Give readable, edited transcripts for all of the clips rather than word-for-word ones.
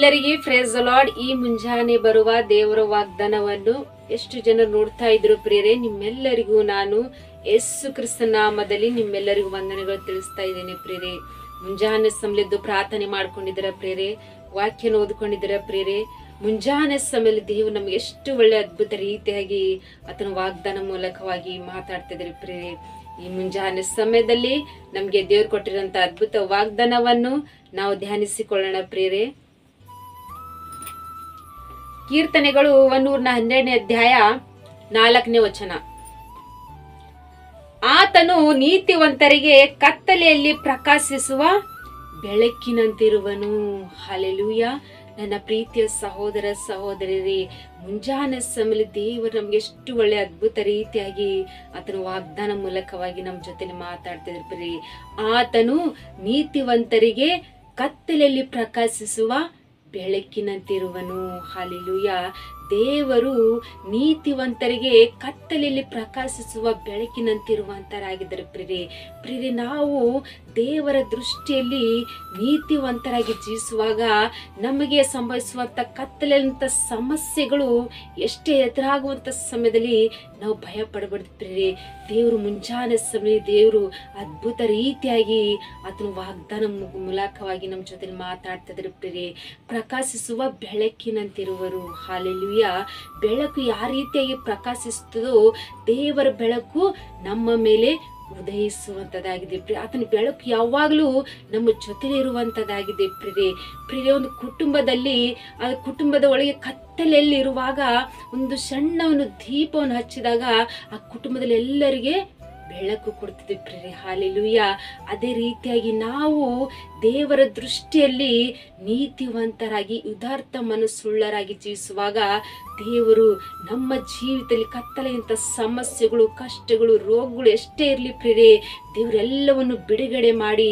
ಎಲ್ಲರಿಗೆ praise the lord. ಈ ಮುಂಜಾನೆ ಬರುವ ದೇವರ ವಾಗ್ದಾನವನ್ನು ಎಷ್ಟು ಜನರು ನೋಡ್ತಾ ಇದ್ರು ಪ್ರಿಯರೇ, ನಿಮ್ಮೆಲ್ಲರಿಗೂ ನಾನು ಯೇಸು ಕ್ರಿಸ್ತನ ನಾಮದಲ್ಲಿ ನಿಮ್ಮೆಲ್ಲರಿಗೂ ವಂದನೆಗಳು ತಿಳಿಸ್ತಾ ಇದ್ದೇನೆ ಪ್ರಿಯರೇ. ಮುಂಜಾನೆ ಸಮಯದ್ದು ಪ್ರಾರ್ಥನೆ ಮಾಡ್ಕೊಂಡಿದ್ದೀರ ಪ್ರಿಯರೇ, ವಾಕ್ಯನ ಓದ್ಕೊಂಡಿದ್ದೀರ ಪ್ರಿಯರೇ. ಮುಂಜಾನೆ ಸಮಯದಲ್ಲಿ ದೇವರು ನಮ್ಗೆ ಎಷ್ಟು ಒಳ್ಳೆ ಅದ್ಭುತ ರೀತಿಯಾಗಿ ಆತನ ವಾಗ್ದಾನ ಮೂಲಕವಾಗಿ ಮಾತಾಡ್ತಿದ್ರಿ ಪ್ರಿಯರೇ. ಈ ಮುಂಜಾನೆ ಸಮಯದಲ್ಲಿ ನಮ್ಗೆ ದೇವ್ರು ಕೊಟ್ಟಿರೋಂತ ಅದ್ಭುತ ವಾಗ್ದಾನವನ್ನು ನಾವು ಧ್ಯಾನಿಸಿಕೊಳ್ಳೋಣ ಪ್ರಿಯರೇ. ಕೀರ್ತನೆಗಳು 112ನೇ ಅಧ್ಯಾಯ 4ನೇ ವಚನ. ಆತನು ನೀತಿವಂತರಿಗೆ ಕತ್ತಲೆಯಲ್ಲಿ ಪ್ರಕಾಶಿಸುವ ಬೆಳಕಿನಂತಿರುವನು. ಹಲ್ಲೆಲೂಯಾ. ನನ್ನ ಪ್ರೀತಿಯ ಸಹೋದರ ಸಹೋದರರೇ, ಮುಂಜಾನೆ ಸಮಯದಲ್ಲಿ ದೇವರು ನಮ್ಗೆ ಎಷ್ಟು ಒಳ್ಳೆ ಅದ್ಭುತ ರೀತಿಯಾಗಿ ಆತನ ವಾಗ್ದಾನ ಮೂಲಕವಾಗಿ ನಮ್ಮ ಜೊತೆಲಿ ಮಾತಾಡ್ತಿದ್ರಿ. ಆತನು ನೀತಿವಂತರಿಗೆ ಕತ್ತಲೆಯಲ್ಲಿ ಪ್ರಕಾಶಿಸುವ ಬೆಳಕಿನಂತಿರುವನು. ಹಲ್ಲೆಲೂಯಾ. ದೇವರು ನೀತಿವಂತರಿಗೆ ಕತ್ತಲೆಯಲ್ಲಿ ಪ್ರಕಾಶಿಸುವ ಬೆಳಕಿನಂತಿರುವಂತರಾಗಿದ್ದಾರೆ ಪ್ರಿಯರೇ. ನಾವು ದೇವರ ದೃಷ್ಟಿಯಲ್ಲಿ ನೀತಿವಂತರಾಗಿ ಜೀವಿಸುವಾಗ ನಮಗೆ ಸಂಭವಿಸುವಂತ ಕತ್ತಲೆಯಂತ ಸಮಸ್ಯೆಗಳು ಎಷ್ಟೇ ಎದುರಾಗುವಂತ ಸಮಯದಲ್ಲಿ ನಾವು ಭಯ ಪಡಬಾರ್ದು ಪ್ರಿಯರೇ. ದೇವರು ಮುಂಜಾನೆ ಸಮಯ ದೇವರು ಅದ್ಭುತ ರೀತಿಯಾಗಿ ಆತನ ವಾಗ್ದಾನ ಮೂಲಕವಾಗಿ ನಮ್ಮ ಜೊತೆ ಮಾತಾಡ್ತಿದ್ರು ಪ್ರಿಯರೇ. ಪ್ರಕಾಶಿಸುವ ಬೆಳಕಿನಂತಿರುವರು. ಹಲ್ಲೆಲೂಯಾ. ಬೆಳಕು ಯಾವ ರೀತಿಯಾಗಿ ಪ್ರಕಾಶಿಸುತ್ತದೋ ದೇವರ ಬೆಳಕು ನಮ್ಮ ಮೇಲೆ ಉದಯಿಸುವಂತದಾಗಿದೆ ಪ್ರಿಯ. ಆತನ ಬೆಳಕು ಯಾವಾಗಲೂ ನಮ್ಮ ಜೊತೆಲಿ ಇರುವಂತದಾಗಿದೆ ಪ್ರಿಯರೇ. ಒಂದು ಕುಟುಂಬದಲ್ಲಿ ಆ ಕುಟುಂಬದ ಒಳಗೆ ಕತ್ತಲೆಯಲ್ಲಿ ಇರುವಾಗ ಒಂದು ಸಣ್ಣ ಒಂದು ದೀಪವನ್ನು ಹಚ್ಚಿದಾಗ ಆ ಕುಟುಂಬದಲ್ಲಿ ಎಲ್ಲರಿಗೆ ಬೆಳಕು ಕೊಡ್ತಿದ್ವಿ ಪ್ರಿಯರೇ. ಹಲ್ಲೆಲೂಯಾ. ಅದೇ ರೀತಿಯಾಗಿ ನಾವು ದೇವರ ದೃಷ್ಟಿಯಲ್ಲಿ ನೀತಿವಂತರಾಗಿ ಉದಾರ್ಥ ಮನಸ್ಸುಳ್ಳರಾಗಿ ಜೀವಿಸುವಾಗ ದೇವರು ನಮ್ಮ ಜೀವಿತದಲ್ಲಿ ಕತ್ತಲೆಯಂತ ಸಮಸ್ಯೆಗಳು, ಕಷ್ಟಗಳು, ರೋಗಗಳು ಎಷ್ಟೇ ಇರಲಿ ಪ್ರಿಯರೇ, ದೇವರೆಲ್ಲವನ್ನು ಬಿಡುಗಡೆ ಮಾಡಿ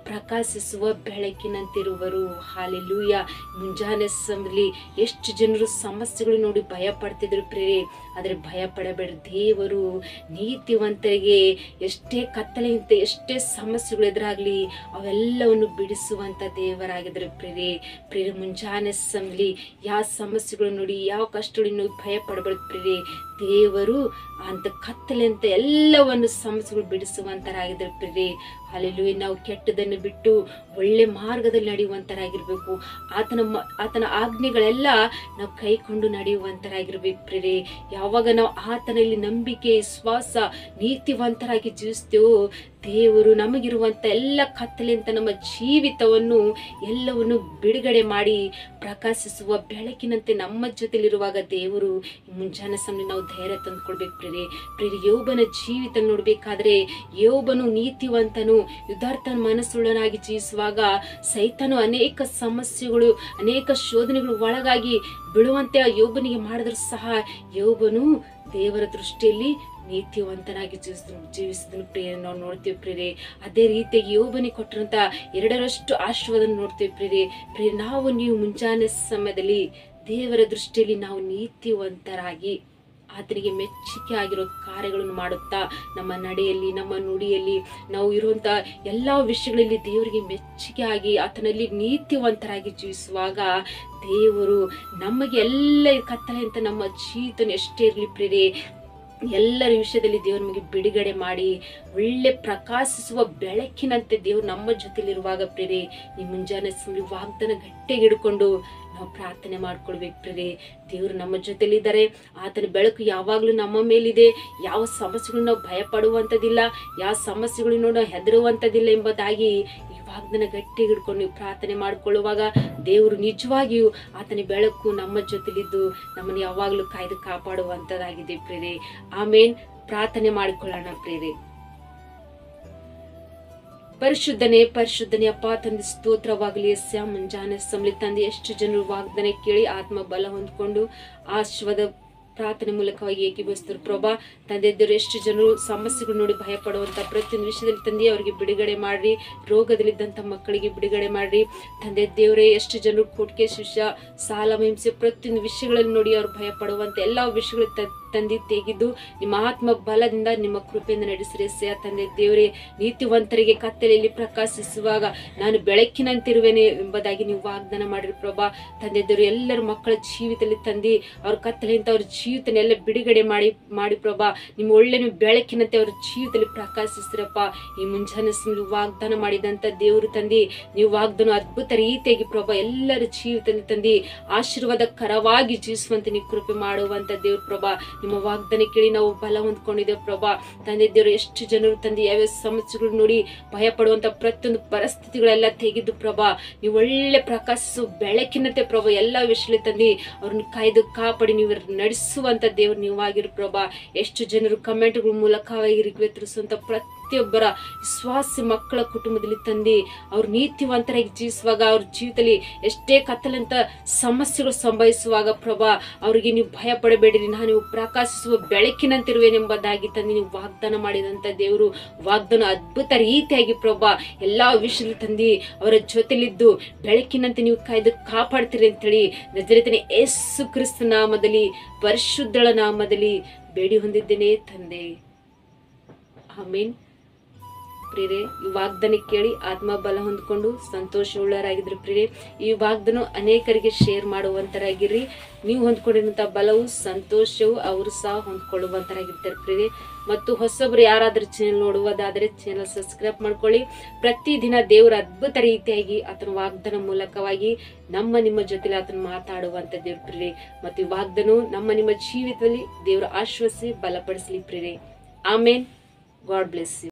ಪ್ರಕಾಶಿಸುವ ಬೆಳಕಿನಂತಿರುವರು. ಹಲ್ಲೆಲೂಯಾ. ಮುಂಜಾನೆ ಸಮಯದಲ್ಲಿ ಎಷ್ಟು ಜನರು ಸಮಸ್ಯೆಗಳು ನೋಡಿ ಭಯ ಪಡ್ತಿದ್ರು ಪ್ರಿಯರೇ, ಆದರೆ ಭಯ ಪಡಬೇಡ. ದೇವರು ನೀತಿವಂತರಿಗೆ ಎಷ್ಟೇ ಕತ್ತಲೆಯಂತೆ ಎಷ್ಟೇ ಸಮಸ್ಯೆಗಳು ಎದುರಾಗ್ಲಿ ಅವೆಲ್ಲವನ್ನು ಬಿಡಿಸುವಂತ ದೇವರಾಗಿದ್ದಾರೆ ಪ್ರಿಯರೇ. ಮುಂಜಾನೆ ಸಮಯದಲ್ಲಿ ಯಾವ ಸಮಸ್ಯೆಗಳು ನೋಡಿ, ಯಾವ ಕಷ್ಟಗಳು ನೋಡಿ ಭಯ ಪಡಬಾರ್ದು ಪ್ರಿಯರೇ. ದೇವರು ಅಂತ ಕತ್ತಲೆ ಅಂತ ಎಲ್ಲವನ್ನು ಸಮಸ್ಯೆಗಳು ಬಿಡಿಸುವಂತರಾಗಿದ್ದಾರೆ ಪ್ರಿಯರೇ. ಹಲ್ಲೆಲೂಯಾ. ನಾವು ಕೆಟ್ಟದನ್ನು ಬಿಟ್ಟು ಒಳ್ಳೆ ಮಾರ್ಗದಲ್ಲಿ ನಡೆಯುವಂತರಾಗಿರ್ಬೇಕು. ಆತನ ಆಜ್ಞೆಗಳೆಲ್ಲ ನಾವು ಕೈಕೊಂಡು ನಡೆಯುವಂತರಾಗಿರ್ಬೇಕು ಪ್ರಿಯರೇ. ಯಾವಾಗ ನಾವು ಆತನಲ್ಲಿ ನಂಬಿಕೆ, ವಿಶ್ವಾಸ, ನೀತಿವಂತರಾಗಿ ಜೀವಿಸ್ತೇವೋ ದೇವರು ನಮಗಿರುವಂತ ಎಲ್ಲ ಕತ್ತಲೆ ಅಂತ ನಮ್ಮ ಜೀವಿತವನ್ನು ಎಲ್ಲವನ್ನು ಬಿಡುಗಡೆ ಮಾಡಿ ಪ್ರಕಾಶಿಸುವ ಬೆಳಕಿನಂತೆ ನಮ್ಮ ಜೊತೆಲಿರುವಾಗ ದೇವರು ಮುಂಜಾನೆ ಸಮಯ ನಾವು ಧೈರ್ಯ ತಂದುಕೊಳ್ಬೇಕು ಪ್ರಿಯರೇ. ಯೋಬನ ಜೀವಿತ ನೋಡ್ಬೇಕಾದ್ರೆ ಯೋಬನು ನೀತಿವಂತನು, ಯಥಾರ್ಥ ಮನಸ್ಸುಳ್ಳನಾಗಿ ಜೀವಿಸುವಾಗ ಸೈತಾನು ಅನೇಕ ಸಮಸ್ಯೆಗಳು, ಅನೇಕ ಶೋಧನೆಗಳು ಒಳಗಾಗಿ ಬಿಡುವಂತೆ ಯೋಬನಿಗೆ ಮಾಡಿದ್ರು ಸಹ ಯೋಬನು ದೇವರ ದೃಷ್ಟಿಯಲ್ಲಿ ನೀತಿವಂತನಾಗಿ ಜೀವಿಸಿದನು ಪ್ರಿಯರೇ. ನಾವು ನೋಡ್ತೀವಿ ಪ್ರಿಯರೇ. ಅದೇ ರೀತಿಯಾಗಿ ಯೋಬನಿಗೆ ಕೊಟ್ಟಿರುವಂತ 2ರಷ್ಟು ಆಶೀರ್ವಾದ ನೋಡ್ತೀವಿ ಪ್ರಿಯರೇ. ನಾವು ನೀವು ಮುಂಜಾನೆ ಸಮಯದಲ್ಲಿ ದೇವರ ದೃಷ್ಟಿಯಲ್ಲಿ ನಾವು ನೀತಿವಂತರಾಗಿ ಆತನಿಗೆ ಮೆಚ್ಚುಗೆ ಆಗಿರೋ ಕಾರ್ಯಗಳನ್ನು ಮಾಡುತ್ತಾ ನಮ್ಮ ನಡೆಯಲ್ಲಿ, ನಮ್ಮ ನುಡಿಯಲ್ಲಿ, ನಾವು ಇರುವಂತ ಎಲ್ಲಾ ವಿಷಯಗಳಲ್ಲಿ ದೇವರಿಗೆ ಮೆಚ್ಚುಗೆ ಆಗಿ ಆತನಲ್ಲಿ ನೀತಿವಂತರಾಗಿ ಜೀವಿಸುವಾಗ ದೇವರು ನಮಗೆ ಎಲ್ಲ ಕತ್ತಲೆ ಅಂತ ನಮ್ಮ ಜೀವಿತನ ಎಷ್ಟೇ ಇರಲಿ ಪ್ರಿಯರೇ, ಎಲ್ಲರ ವಿಷಯದಲ್ಲಿ ದೇವರು ನಮಗೆ ಬಿಡುಗಡೆ ಮಾಡಿ ಒಳ್ಳೆ ಪ್ರಕಾಶಿಸುವ ಬೆಳಕಿನಂತೆ ದೇವರು ನಮ್ಮ ಜೊತೆಲಿರುವಾಗ ಪ್ರಿಯರೇ, ಈ ಮುಂಜಾನೆ ಸಮಯ ವಾಗ್ದಾನ ಗಟ್ಟಿಯಾಗಿ ಹಿಡ್ಕೊಂಡು ನಾವು ಪ್ರಾರ್ಥನೆ ಮಾಡ್ಕೊಳ್ಬೇಕು ಪ್ರಿಯರೇ. ದೇವರು ನಮ್ಮ ಜೊತೆಲಿದ್ದಾರೆ. ಆತನ ಬೆಳಕು ಯಾವಾಗಲೂ ನಮ್ಮ ಮೇಲಿದೆ. ಯಾವ ಸಮಸ್ಯೆಗಳು ನಾವು ಭಯ ಪಡುವಂಥದ್ದಿಲ್ಲ, ಯಾವ ಸಮಸ್ಯೆಗಳು ನಾವು ಹೆದರುವಂಥದ್ದಿಲ್ಲ ಎಂಬುದಾಗಿ ಈ ವಾಗ್ದಾನ ಗಟ್ಟಿ ಹಿಡ್ಕೊಂಡು ನೀವು ಪ್ರಾರ್ಥನೆ ಮಾಡ್ಕೊಳ್ಳುವಾಗ ದೇವರು ನಿಜವಾಗಿಯೂ ಆತನ ಬೆಳಕು ನಮ್ಮ ಜೊತೆಲಿದ್ದು ನಮ್ಮನ್ನು ಯಾವಾಗಲೂ ಕಾಯ್ದು ಕಾಪಾಡುವಂಥದ್ದಾಗಿದೆ ಪ್ರಿಯರೇ. ಆಮೇನ್. ಪ್ರಾರ್ಥನೆ ಮಾಡಿಕೊಳ್ಳೋಣ ಪ್ರಿಯರೇ. ಪರಿಶುದ್ಧನೇ ಅಪ್ಪ ತಂದೆ, ಸ್ತೋತ್ರವಾಗಲಿ ಎಸ್ಯ. ಮುಂಜಾನೆ ಸಮಯ ತಂದೆ ಎಷ್ಟು ಜನರು ವಾಗ್ದಾನ ಕೇಳಿ ಆತ್ಮ ಬಲ ಹೊಂದ್ಕೊಂಡು ಆಶೀರ್ವಾದ ಪ್ರಾರ್ಥನೆ ಮೂಲಕವಾಗಿ ಏಕೀಭವಿಸಿದ್ರು ಪ್ರಭಾ. ತಂದೆ ದೇವರು ಎಷ್ಟು ಜನರು ಸಮಸ್ಯೆಗಳು ನೋಡಿ ಭಯ ಪಡುವಂತ ಪ್ರತಿಯೊಂದು ವಿಷಯದಲ್ಲಿ ತಂದೆ ಅವರಿಗೆ ಬಿಡುಗಡೆ ಮಾಡ್ರಿ. ರೋಗದಲ್ಲಿದ್ದಂಥ ಮಕ್ಕಳಿಗೆ ಬಿಡುಗಡೆ ಮಾಡ್ರಿ ತಂದೆ ದೇವರೇ. ಎಷ್ಟು ಜನರು ಕೋಟಿಗೆ ಶಿಷ್ಯ, ಸಾಲ, ಹಿಂಸೆ ಪ್ರತಿಯೊಂದು ವಿಷಯಗಳಲ್ಲಿ ನೋಡಿ ಅವ್ರು ಭಯ ಪಡುವಂತ ಎಲ್ಲಾ ವಿಷಯಗಳು ತಂದೆ ತೆಗೆದು ನಿಮ್ಮ ಆತ್ಮ ಬಲದಿಂದ ನಿಮ್ಮ ಕೃಪೆಯಿಂದ ನಡೆಸಿರಿ ಎಸೆಯ ತಂದೆ ದೇವರೇ. ನೀತಿವಂತರಿಗೆ ಕತ್ತಲೆಯಲ್ಲಿ ಪ್ರಕಾಶಿಸುವಾಗ ನಾನು ಬೆಳಕಿನಂತಿರುವೆನೆ ಎಂಬುದಾಗಿ ನೀವು ವಾಗ್ದಾನ ಮಾಡಿರಿ ಪ್ರಭಾ. ತಂದೆ ದೇವರು ಎಲ್ಲರ ಮಕ್ಕಳ ಜೀವಿತದಲ್ಲಿ ತಂದೆ ಅವ್ರ ಕತ್ತಲೆಯಿಂದ ಅವ್ರ ಜೀವಿತನೆಲ್ಲ ಬಿಡುಗಡೆ ಮಾಡಿ ಪ್ರಭಾ. ನಿಮ್ಮ ಒಳ್ಳೆ ಬೆಳಕಿನಂತೆ ಅವ್ರ ಜೀವಿತದಲ್ಲಿ ಪ್ರಕಾಶಿಸ್ರಪ್ಪ. ಈ ಮುಂಜಾನೆ ವಾಗ್ದಾನ ಮಾಡಿದಂತ ದೇವರು ತಂದೆ ನೀವು ವಾಗ್ದಾನ ಅದ್ಭುತ ರೀತಿಯಾಗಿ ಪ್ರಭಾ ಎಲ್ಲರ ಜೀವಿತದಲ್ಲಿ ತಂದೆ ಆಶೀರ್ವಾದಕರವಾಗಿ ಜೀವಿಸುವಂತೆ ನೀವು ಕೃಪೆ ಮಾಡುವಂತ ದೇವ್ರ ಪ್ರಭಾ. ನಿಮ್ಮ ವಾಗ್ದಾನ ಕೇಳಿ ನಾವು ಬಲ ಹೊಂದ್ಕೊಂಡಿದ್ದೇವೆ ಪ್ರಭಾ. ತಂದೆ ದೇವರು ಎಷ್ಟು ಜನರು ತಂದೆ ಯಾವ್ಯಾವ ಸಮಸ್ಯೆಗಳು ನೋಡಿ ಭಯ ಪಡುವಂತ ಪ್ರತಿಯೊಂದು ಪರಿಸ್ಥಿತಿಗಳೆಲ್ಲ ತೆಗೆದು ಪ್ರಭಾ ನೀವು ಒಳ್ಳೆ ಪ್ರಕಾಶಿಸುವ ಬೆಳಕಿನಂತೆ ಪ್ರಭಾ ಎಲ್ಲಾ ವಿಷಯದಲ್ಲಿ ತಂದೆ ಅವ್ರನ್ನ ಕಾಯ್ದು ಕಾಪಾಡಿ ನೀವು ನಡೆಸುವಂತ ದೇವ್ರು ನೀವಾಗಿರು ಪ್ರಭಾ. ಎಷ್ಟು ಜನರು ಕಮೆಂಟ್ಗಳ ಮೂಲಕವಾಗಿ ರಿಕ್ವೆತ್ತರಿಸುವಂತ ಪ್ರತಿಯೊಬ್ಬರ ವಿಶ್ವಾಸಿ ಮಕ್ಕಳ ಕುಟುಂಬದಲ್ಲಿ ತಂದೆ ಅವ್ರು ನೀತಿವಂತರಾಗಿ ಜೀವಿಸುವಾಗ ಅವ್ರ ಜೀವಿತದಲ್ಲಿ ಎಷ್ಟೇ ಕತ್ತಲಂತ ಸಮಸ್ಯೆಗಳು ಸಂಭವಿಸುವಾಗ ಪ್ರಭಾ ಅವರಿಗೆ ನೀವು ಭಯ ಪಡಬೇಡಿರಿ, ನಾನು ನೀವು ಪ್ರಕಾಶಿಸುವ ಬೆಳಕಿನಂತಿರುವೆನೆಂಬುದಾಗಿ ತಂದೆ ನೀವು ವಾಗ್ದಾನ ಮಾಡಿದಂತ ದೇವರು ವಾಗ್ದಾನ ಅದ್ಭುತ ರೀತಿಯಾಗಿ ಪ್ರಭಾ ಎಲ್ಲಾ ವಿಷಯದಲ್ಲಿ ತಂದೆ ಅವರ ಜೊತೆಲಿದ್ದು ಬೆಳಕಿನಂತೆ ನೀವು ಕಾಯ್ದು ಕಾಪಾಡ್ತೀರಿ ಅಂತೇಳಿ ನಜರೇತಿನ ಯೇಸು ಕ್ರಿಸ್ತ ನಾಮದಲ್ಲಿ ಪರಿಶುದ್ಧಳ ನಾಮದಲ್ಲಿ ಬೇಡಿ ಹೊಂದಿದ್ದೇನೆ ತಂದೆ, ಆಮೇನ್. ಪ್ರಿಯರೇ, ಈ ವಾಗ್ದಾನ ಕೇಳಿ ಆತ್ಮ ಬಲ ಹೊಂದ್ಕೊಂಡು ಸಂತೋಷವುಳ್ಳರಾಗಿದ್ರು ಪ್ರಿಯರೇ. ಈ ವಾಗ್ದಾನ ಅನೇಕರಿಗೆ ಶೇರ್ ಮಾಡುವಂತರಾಗಿರ್ರಿ. ನೀವು ಹೊಂದ್ಕೊಂಡಿರುವಂತ ಬಲವು ಸಂತೋಷವು ಅವರು ಸಹ ಹೊಂದ್ಕೊಳ್ಳುವಂತರಾಗಿರ್ತಾರೆ ಪ್ರಿಯರೇ. ಮತ್ತು ಹೊಸಬ್ರು ಯಾರಾದ್ರೂ ಚಾನೆಲ್ ನೋಡುವುದಾದ್ರೆ ಚಾನೆಲ್ ಸಬ್ಸ್ಕ್ರೈಬ್ ಮಾಡ್ಕೊಳ್ಳಿ. ಪ್ರತಿದಿನ ದೇವರ ಅದ್ಭುತ ರೀತಿಯಾಗಿ ಆತನ ವಾಗ್ದಾನ ಮೂಲಕವಾಗಿ ನಿಮ್ಮ ಜೊತೆಲಿ ಆತನ ಮಾತಾಡುವಂತ ದೇವ್ರ ಪ್ರಿಯರೇ. ಮತ್ತು ಈ ವಾಗ್ದಾನ ನಿಮ್ಮ ಜೀವಿತದಲ್ಲಿ ದೇವರ ಆಶ್ವಾಸಿ ಬಲಪಡಿಸಲಿ ಪ್ರಿಯರೇ. ಆಮೇನ್. God bless you.